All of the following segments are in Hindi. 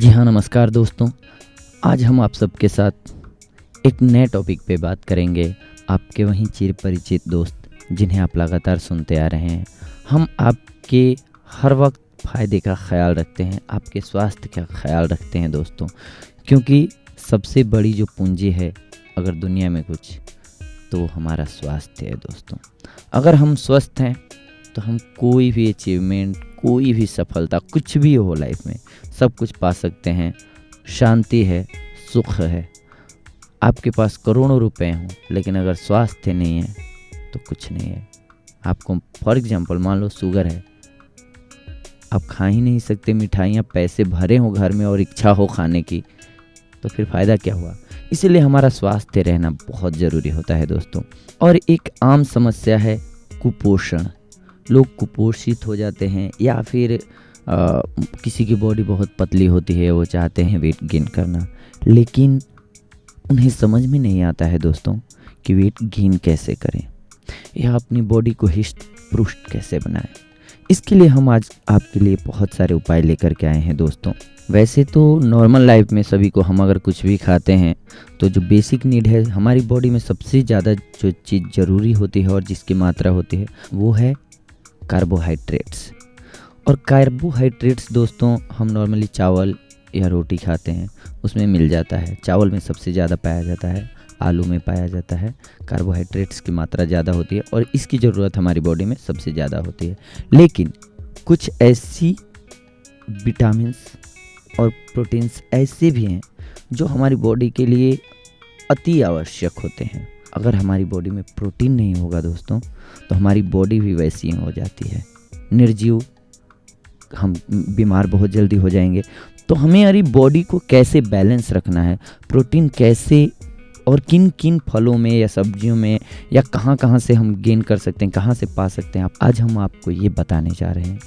जी हाँ, नमस्कार दोस्तों। आज हम आप सबके साथ एक नए टॉपिक पे बात करेंगे। आपके वहीं चिर परिचित दोस्त जिन्हें आप लगातार सुनते आ रहे हैं। हम आपके हर वक्त फ़ायदे का ख़याल रखते हैं, आपके स्वास्थ्य का ख़याल रखते हैं दोस्तों, क्योंकि सबसे बड़ी जो पूंजी है अगर दुनिया में कुछ, तो हमारा स्वास्थ्य है दोस्तों। अगर हम स्वस्थ हैं तो हम कोई भी अचीवमेंट, कोई भी सफलता, कुछ भी हो लाइफ में, सब कुछ पा सकते हैं। शांति है, सुख है। आपके पास करोड़ों रुपए हों लेकिन अगर स्वास्थ्य नहीं है तो कुछ नहीं है। आपको फॉर एग्जांपल मान लो शुगर है, आप खा ही नहीं सकते मिठाइयाँ, पैसे भरे हों घर में और इच्छा हो खाने की, तो फिर फ़ायदा क्या हुआ। इसीलिए हमारा स्वास्थ्य रहना बहुत ज़रूरी होता है दोस्तों। और एक आम समस्या है कुपोषण। लोग कुपोषित हो जाते हैं या फिर किसी की बॉडी बहुत पतली होती है, वो चाहते हैं वेट गेन करना, लेकिन उन्हें समझ में नहीं आता है दोस्तों कि वेट गेन कैसे करें या अपनी बॉडी को हिष्ट पुष्ट कैसे बनाएं। इसके लिए हम आज आपके लिए बहुत सारे उपाय लेकर के आए हैं दोस्तों। वैसे तो नॉर्मल लाइफ में सभी को, हम अगर कुछ भी खाते हैं तो जो बेसिक नीड है हमारी बॉडी में, सबसे ज़्यादा जो चीज़ ज़रूरी होती है और जिसकी मात्रा होती है वो है कार्बोहाइड्रेट्स। और कार्बोहाइड्रेट्स दोस्तों हम नॉर्मली चावल या रोटी खाते हैं उसमें मिल जाता है। चावल में सबसे ज़्यादा पाया जाता है, आलू में पाया जाता है। कार्बोहाइड्रेट्स की मात्रा ज़्यादा होती है और इसकी ज़रूरत हमारी बॉडी में सबसे ज़्यादा होती है। लेकिन कुछ ऐसी विटामिन्स और प्रोटीन्स ऐसे भी हैं जो हमारी बॉडी के लिए अति आवश्यक होते हैं। अगर हमारी बॉडी में प्रोटीन नहीं होगा दोस्तों तो हमारी बॉडी भी वैसी ही हो जाती है, निर्जीव, हम बीमार बहुत जल्दी हो जाएंगे। तो हमें हमारी बॉडी को कैसे बैलेंस रखना है, प्रोटीन कैसे और किन किन फलों में या सब्जियों में या कहाँ कहाँ से हम गेन कर सकते हैं, कहाँ से पा सकते हैं, आज हम आपको ये बताने जा रहे हैं।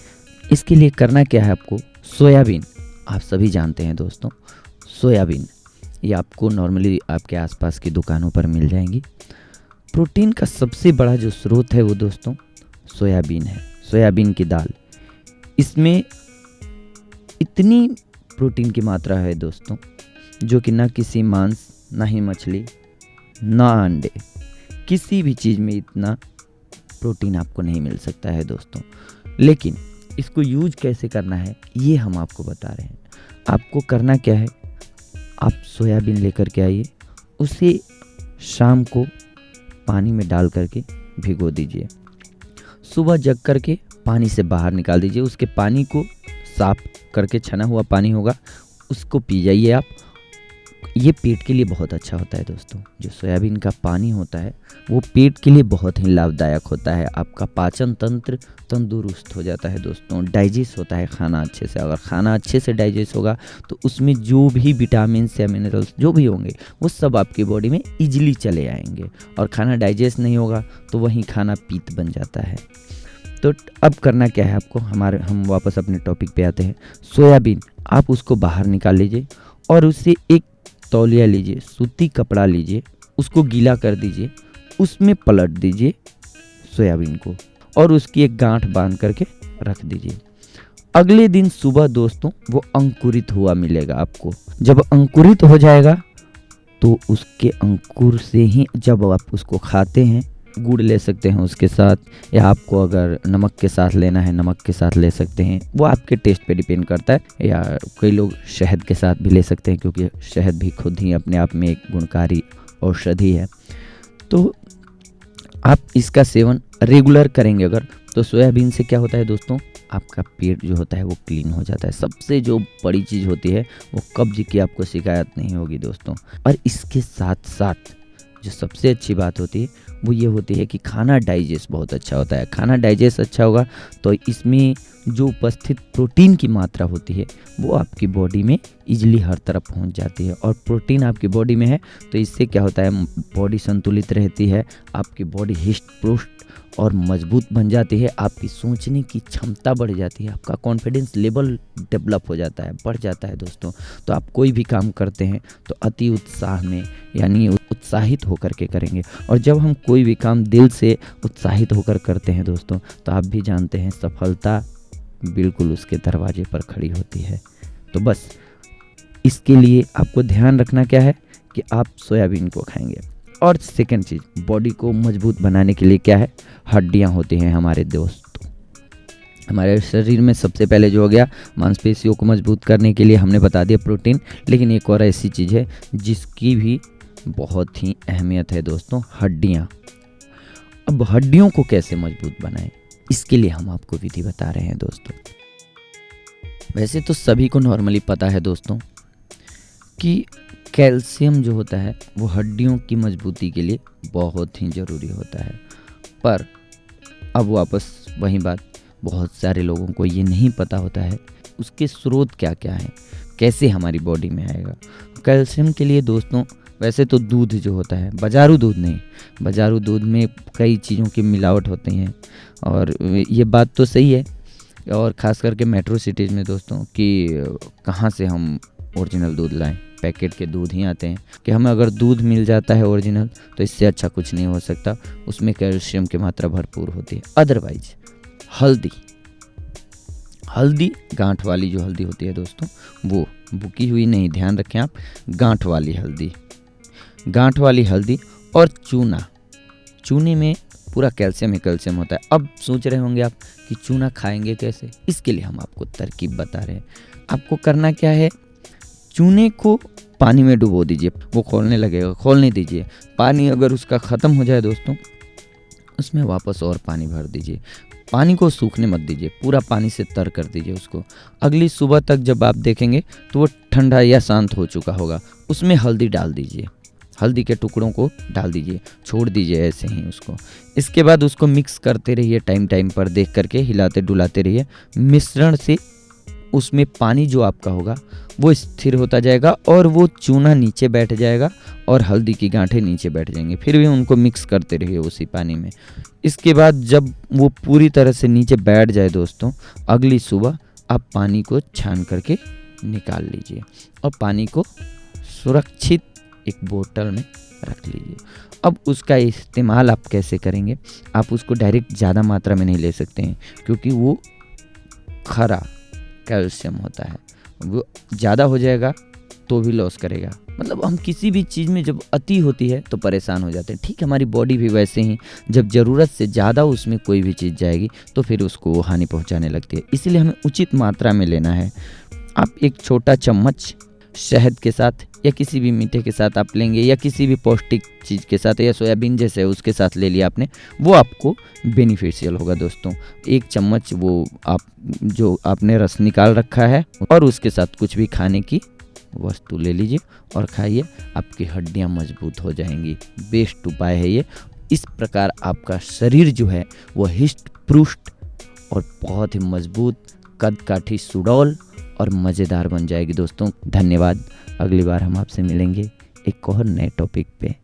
इसके लिए करना क्या है आपको, सोयाबीन, आप सभी जानते हैं दोस्तों, सोयाबीन ये आपको नॉर्मली आपके आसपास की दुकानों पर मिल जाएंगी। प्रोटीन का सबसे बड़ा जो स्रोत है वो दोस्तों सोयाबीन है, सोयाबीन की दाल। इसमें इतनी प्रोटीन की मात्रा है दोस्तों जो कि ना किसी मांस, ना ही मछली, ना अंडे, किसी भी चीज़ में इतना प्रोटीन आपको नहीं मिल सकता है दोस्तों। लेकिन इसको यूज कैसे करना है ये हम आपको बता रहे हैं। आपको करना क्या है, आप सोयाबीन लेकर के आइए, उसे शाम को पानी में डाल करके भिगो दीजिए। सुबह जग करके पानी से बाहर निकाल दीजिए। उसके पानी को साफ करके, छना हुआ पानी होगा, उसको पी जाइए आप। ये पेट के लिए बहुत अच्छा होता है दोस्तों। जो सोयाबीन का पानी होता है वो पेट के लिए बहुत ही लाभदायक होता है। आपका पाचन तंत्र तंदुरुस्त हो जाता है दोस्तों, डाइजेस्ट होता है खाना अच्छे से। अगर खाना अच्छे से डाइजेस्ट होगा तो उसमें जो भी विटामिन्स या मिनरल्स जो भी होंगे वो सब आपकी बॉडी में ईजिली चले आएंगे। और खाना डाइजेस्ट नहीं होगा तो वहीं खाना पित्त बन जाता है। तो अब करना क्या है आपको, हम वापस अपने टॉपिक पे आते हैं। सोयाबीन आप उसको बाहर निकाल लीजिए और उससे एक तौलिया लीजिए, सूती कपड़ा लीजिए, उसको गीला कर दीजिए, उसमें पलट दीजिए सोयाबीन को और उसकी एक गांठ बांध करके रख दीजिए। अगले दिन सुबह दोस्तों वो अंकुरित हुआ मिलेगा आपको। जब अंकुरित हो जाएगा तो उसके अंकुर से ही जब आप उसको खाते हैं, गुड़ ले सकते हैं उसके साथ, या आपको अगर नमक के साथ लेना है नमक के साथ ले सकते हैं, वो आपके टेस्ट पे डिपेंड करता है। या कई लोग शहद के साथ भी ले सकते हैं क्योंकि शहद भी खुद ही अपने आप में एक गुणकारी औषधि है। तो आप इसका सेवन रेगुलर करेंगे अगर, तो सोयाबीन से क्या होता है दोस्तों, आपका पेट जो होता है वो क्लीन हो जाता है। सबसे जो बड़ी चीज़ होती है वो कब्ज की आपको शिकायत नहीं होगी दोस्तों। और इसके साथ साथ जो सबसे अच्छी बात होती है वो ये होती है कि खाना डाइजेस्ट बहुत अच्छा होता है। खाना डाइजेस्ट अच्छा होगा तो इसमें जो उपस्थित प्रोटीन की मात्रा होती है वो आपकी बॉडी में इजीली हर तरफ पहुंच जाती है। और प्रोटीन आपकी बॉडी में है तो इससे क्या होता है, बॉडी संतुलित रहती है, आपकी बॉडी हिष्ट पुष्ट और मजबूत बन जाती है, आपकी सोचने की क्षमता बढ़ जाती है, आपका कॉन्फिडेंस लेवल डेवलप हो जाता है, बढ़ जाता है दोस्तों। तो आप कोई भी काम करते हैं तो अति उत्साह में, यानी उत्साहित होकर के करेंगे। और जब हम कोई भी काम दिल से उत्साहित होकर करते हैं दोस्तों तो आप भी जानते हैं सफलता बिल्कुल उसके दरवाजे पर खड़ी होती है। तो बस इसके लिए आपको ध्यान रखना क्या है कि आप सोयाबीन को खाएंगे। और सेकंड चीज़, बॉडी को मजबूत बनाने के लिए क्या है, हड्डियां होती हैं हमारे दोस्तों। हमारे शरीर में सबसे पहले जो हो गया, मांसपेशियों को मजबूत करने के लिए हमने बता दिया प्रोटीन, लेकिन एक और ऐसी चीज़ है जिसकी भी बहुत ही अहमियत है दोस्तों, हड्डियाँ। अब हड्डियों को कैसे मजबूत बनाएं, इसके लिए हम आपको विधि बता रहे हैं दोस्तों। वैसे तो सभी को नॉर्मली पता है दोस्तों कि कैल्शियम जो होता है वो हड्डियों की मजबूती के लिए बहुत ही ज़रूरी होता है, पर अब वापस वही बात, बहुत सारे लोगों को ये नहीं पता होता है उसके स्रोत क्या क्या हैं, कैसे हमारी बॉडी में आएगा। कैल्शियम के लिए दोस्तों वैसे तो दूध जो होता है, बाजारू दूध नहीं, बाजारू दूध में कई चीज़ों की मिलावट होती हैं, और ये बात तो सही है, और ख़ास करके मेट्रो सिटीज़ में दोस्तों कि कहाँ से हम ओरिजिनल दूध लाएं, पैकेट के दूध ही आते हैं कि हमें अगर दूध मिल जाता है ओरिजिनल तो इससे अच्छा कुछ नहीं हो सकता, उसमें कैल्शियम की मात्रा भरपूर होती है। अदरवाइज हल्दी गांठ वाली जो हल्दी होती है दोस्तों, वो बुकी हुई नहीं, ध्यान रखें आप, गांठ वाली हल्दी और चूने में पूरा कैल्शियम ही कैल्शियम होता है। अब सोच रहे होंगे आप कि चूना खाएंगे कैसे, इसके लिए हम आपको तरकीब बता रहे हैं। आपको करना क्या है, चूने को पानी में डुबो दीजिए, वो खोलने लगेगा, खोलने दीजिए। पानी अगर उसका ख़त्म हो जाए दोस्तों, उसमें वापस और पानी भर दीजिए। पानी को सूखने मत दीजिए, पूरा पानी से तर कर दीजिए उसको। अगली सुबह तक जब आप देखेंगे तो वो ठंडा या शांत हो चुका होगा। उसमें हल्दी डाल दीजिए, हल्दी के टुकड़ों को डाल दीजिए, छोड़ दीजिए ऐसे ही उसको। इसके बाद उसको मिक्स करते रहिए, टाइम पर देख करके हिलाते डुलाते रहिए। मिश्रण से उसमें पानी जो आपका होगा वो स्थिर होता जाएगा और वो चूना नीचे बैठ जाएगा और हल्दी की गांठें नीचे बैठ जाएंगी। फिर भी उनको मिक्स करते रहिए उसी पानी में। इसके बाद जब वो पूरी तरह से नीचे बैठ जाए दोस्तों, अगली सुबह आप पानी को छान करके निकाल लीजिए और पानी को सुरक्षित एक बोतल में रख लीजिए। अब उसका इस्तेमाल आप कैसे करेंगे, आप उसको डायरेक्ट ज़्यादा मात्रा में नहीं ले सकते हैं, क्योंकि वो खरा कैल्शियम होता है, वो ज़्यादा हो जाएगा तो भी लॉस करेगा। मतलब हम किसी भी चीज़ में जब अति होती है तो परेशान हो जाते हैं। ठीक, हमारी बॉडी भी वैसे ही, जब ज़रूरत से ज़्यादा उसमें कोई भी चीज़ जाएगी तो फिर उसको हानि पहुंचाने लगती है। इसीलिए हमें उचित मात्रा में लेना है। आप एक छोटा चम्मच शहद के साथ या किसी भी मीठे के साथ आप लेंगे, या किसी भी पौष्टिक चीज़ के साथ, या सोयाबीन जैसे है उसके साथ ले लिया आपने, वो आपको बेनिफिशियल होगा दोस्तों। एक चम्मच वो आप जो आपने रस निकाल रखा है और उसके साथ कुछ भी खाने की वस्तु ले लीजिए और खाइए, आपकी हड्डियां मजबूत हो जाएंगी। बेस्ट उपाय है ये। इस प्रकार आपका शरीर जो है वो हिष्ट पुष्ट और बहुत ही मजबूत, कद काठी सुडौल और मज़ेदार बन जाएगी दोस्तों। धन्यवाद। अगली बार हम आपसे मिलेंगे एक और नए टॉपिक पे।